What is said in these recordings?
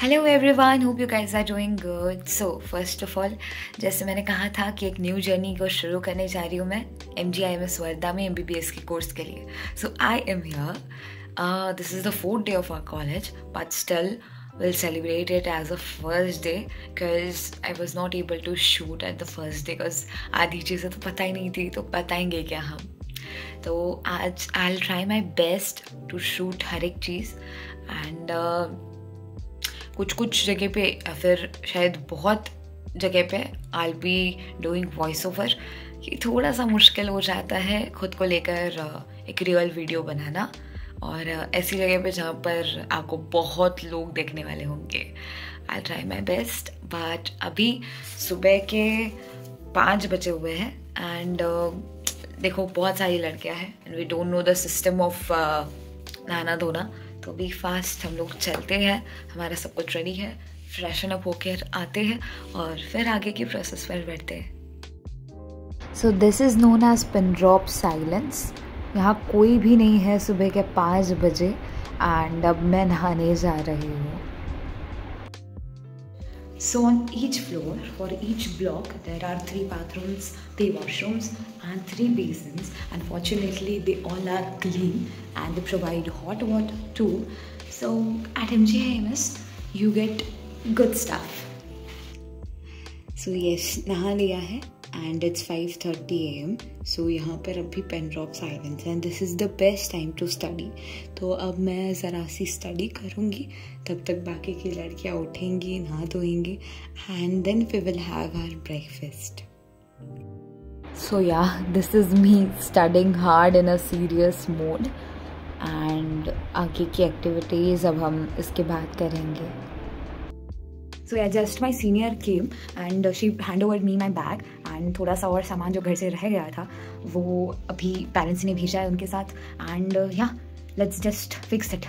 Hello everyone, hope you guys are doing good. So first of all, जैसे मैंने कहा था कि एक न्यू जर्नी को शुरू करने जा रही हूँ मैं MGIMS वर्धा में MBBS के कोर्स के लिए। So I am here, this is the 4th day of our college, but still we'll celebrate it as a first day because I was not able to shoot at the first day because आधी चीज़ें तो पता ही नहीं थी, तो बताएंगे क्या हम। तो आज I'll try my best to shoot हर एक चीज़ एंड कुछ जगह पे या फिर शायद बहुत जगह पे I'll be doing voice over. ये थोड़ा सा मुश्किल हो जाता है खुद को लेकर एक रियल वीडियो बनाना, और ऐसी जगह पे जहाँ पर आपको बहुत लोग देखने वाले होंगे। I'll try my best, but अभी सुबह के 5 बजे हुए हैं एंड देखो बहुत सारी लड़कियाँ हैं and we don't know the system of नहाना धोना, तो भी फास्ट हम लोग चलते हैं। हमारा सब कुछ रेडी है, फ्रेशन अप होकर आते हैं और फिर आगे की प्रोसेस पर बढ़ते हैं। So this is known as pin drop silence. यहाँ कोई भी नहीं है सुबह के 5 बजे एंड अब मैं नहाने जा रही हूँ। So on each floor, for each block, there are 3 bathrooms, 3 washrooms and 3 basins. Unfortunately, they all are clean and they provide hot water too. So at MGIMS, you get good stuff. So yes, नहा लिया है and it's 5:30 AM. So यहाँ पर अभी pen drop silence है and this is the best time to study. तो अब मैं ज़रा सी स्टडी करूँगी, तब तक बाकी की लड़कियाँ उठेंगी, नहा धोएंगी and then we will have our breakfast. So yeah, this is me studying hard in a serious mode and आगे की एक्टिविटीज़ अब हम इसके बाद करेंगे। So yeah, just my senior came and she hand over me my bag and थोड़ा सा और सामान जो घर से रह गया था वो अभी पेरेंट्स ने भेजा है उनके साथ and yeah, let's just fix it.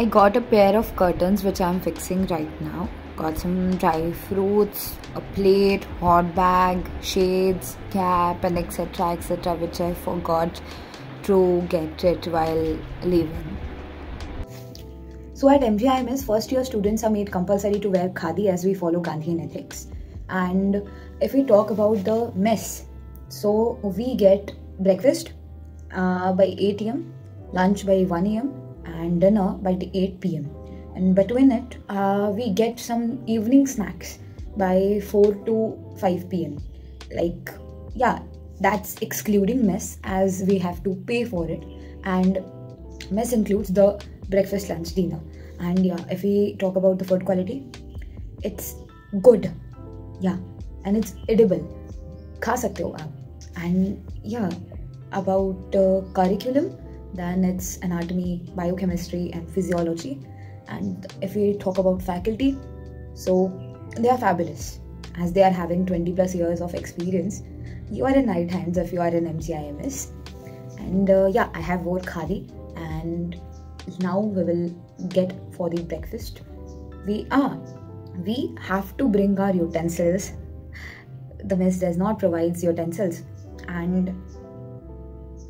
I got a pair of curtains which I'm fixing right now. Got some dry fruits, a plate, hot bag, shades, cap and etc which I forgot to get it while leaving. So at MGIMS, first year students are made compulsory to wear khadi as we follow Gandhian ethics. And if we talk about the mess, so we get breakfast by 8 AM, lunch by 1 AM and dinner by 8 PM. And between it, we get some evening snacks by 4 to 5 PM. Like, yeah, that's excluding mess as we have to pay for it. And mess includes the breakfast, lunch, dinner. And yeah, if we talk about the food quality, it's good. Yeah, and it's edible. खा सकते हो आप. And yeah, about curriculum, then it's anatomy, biochemistry and physiology. And if we talk about faculty, so they are fabulous as they are having 20+ years of experience. You are in right hands if you are in MGIMS. And yeah, I have wore khadi and now we will get for the breakfast. We have to bring our utensils. The mess does not provide utensils and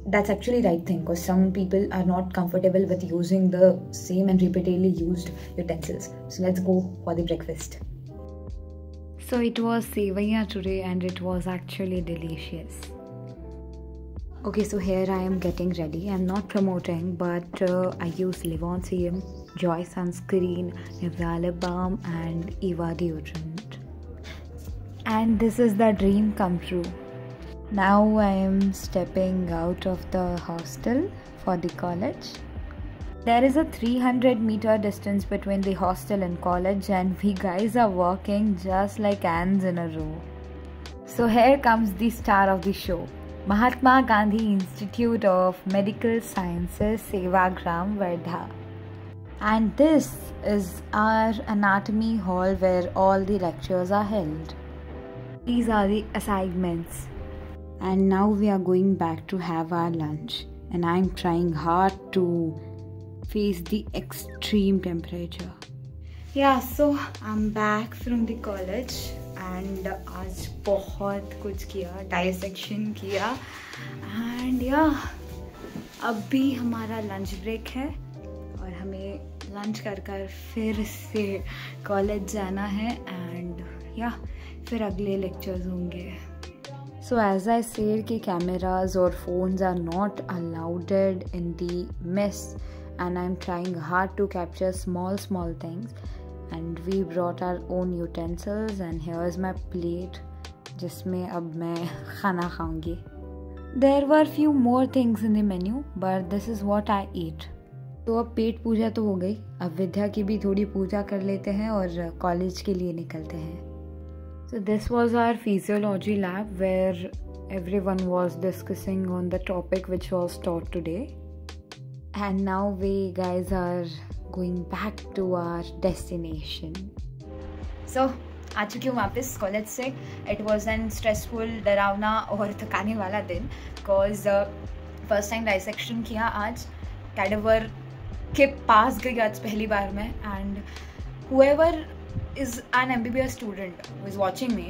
that's actually right thing because some people are not comfortable with using the same and repeatedly used utensils. So let's go for the breakfast. So it was sevaiya today and it was actually delicious. Okay, so here I am getting ready. I'm not promoting, but I use Livon Serum, Joy Sunscreen, Nivea Lip Balm and Eva Deodorant. And this is the dream come true. Now I am stepping out of the hostel for the college. There is a 300-meter distance between the hostel and college and we guys are walking just like ants in a row. So here comes the star of the show. Mahatma Gandhi Institute of Medical Sciences, Sevagram, Wardha. And this is our anatomy hall where all the lectures are held. These are the assignments. And now we are going back to have our lunch. And I'm trying hard to face the extreme temperature. Yeah, so I'm back from the college. And आज बहुत कुछ किया, dissection किया and या अब भी हमारा lunch break है और हमें लंच कर फिर से कॉलेज जाना है एंड या फिर अगले लेक्चर्स होंगे. So as I said कि cameras or phones are not allowed in the mess and I'm trying hard to capture small things and we brought our own utensils and here's my plate जिसमें अब मैं खाना खाऊंगी. There were few more things in the menu but this is what I ate. तो अब पेट पूजा तो हो गई, अब विद्या की भी थोड़ी पूजा कर लेते हैं और कॉलेज के लिए निकलते हैं. So this was our physiology lab where everyone was discussing on the topic which was taught today. And now we guys are going back to our destination. So आ चुकी हूँ वापस कॉलेज से. It was an stressful, डरावना और थकाने वाला दिन because first time dissection किया आज. कैडेवर के पास गई आज पहली बार में and whoever is an MBBS student who is watching me,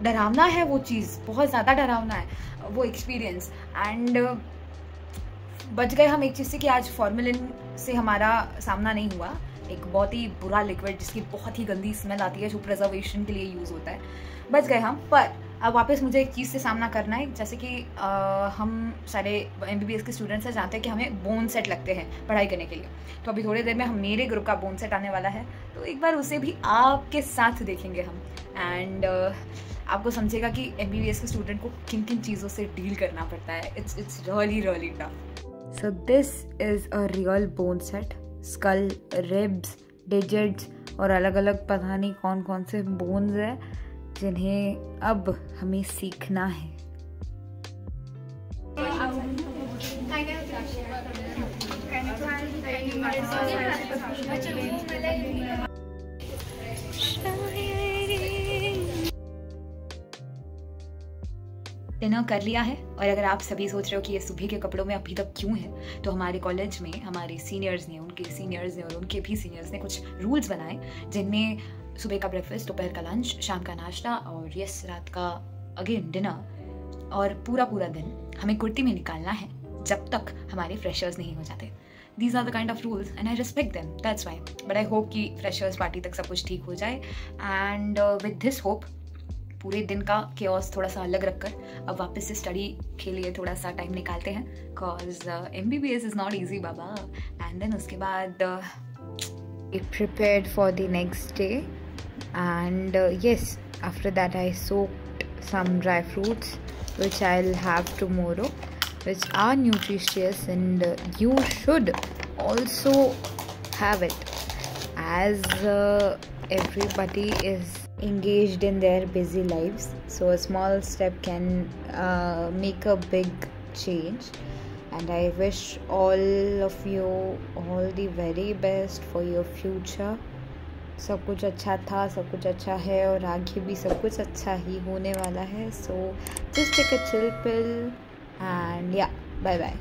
डरावना है वो चीज़, बहुत ज़्यादा डरावना है वो एक्सपीरियंस. एंड बच गए हम एक चीज़ से कि आज फॉर्मेलिन से हमारा सामना नहीं हुआ. एक बहुत ही बुरा लिक्विड जिसकी बहुत ही गंदी स्मेल आती है जो प्रिजर्वेशन के लिए यूज़ होता है. बच गए हम. पर अब वापस मुझे एक चीज़ से सामना करना है. जैसे कि हम सारे MBBS के स्टूडेंट्स हैं, जानते हैं कि हमें बोन सेट लगते हैं पढ़ाई करने के लिए. तो अभी थोड़ी देर में हम मेरे ग्रुप का बोन सेट आने वाला है, तो एक बार उसे भी आपके साथ देखेंगे हम. एंड आपको समझेगा कि MBBS के स्टूडेंट को किन किन चीज़ों से डील करना पड़ता है. It's really tough. So this is a real bone set. Skull, ribs, digits और अलग अलग पता नहीं कौन कौन से बोन्स है जिन्हें अब हमें सीखना है. डिनर कर लिया है और अगर आप सभी सोच रहे हो कि ये सुबह के कपड़ों में अभी तक क्यों है, तो हमारे कॉलेज में हमारे सीनियर्स ने, उनके सीनियर्स ने और उनके भी सीनियर्स ने कुछ रूल्स बनाए जिनमें सुबह का ब्रेकफास्ट, दोपहर का लंच, शाम का नाश्ता और यस रात का अगेन डिनर और पूरा दिन हमें कुर्ती में निकालना है जब तक हमारे फ्रेशर्स नहीं हो जाते. These are the kind of rules and I respect them. That's why. But I hope कि फ्रेशर्स पार्टी तक सब कुछ ठीक हो जाए. एंड with this hope पूरे दिन का chaos थोड़ा सा अलग रखकर अब वापस से स्टडी के लिए थोड़ा सा टाइम निकालते हैं. Cause MBBS is not easy Baba. And then उसके बाद prepared for the next day. And yes, after that I soaked some dry fruits which I'll have tomorrow, which are nutritious and you should also have it as everybody is engaged in their busy lives. So a small step can make a big change. And I wish all of you all the very best for your future. सब कुछ अच्छा था, सब कुछ अच्छा है और आगे भी सब कुछ अच्छा ही होने वाला है. So just take a chill pill and yeah, bye bye.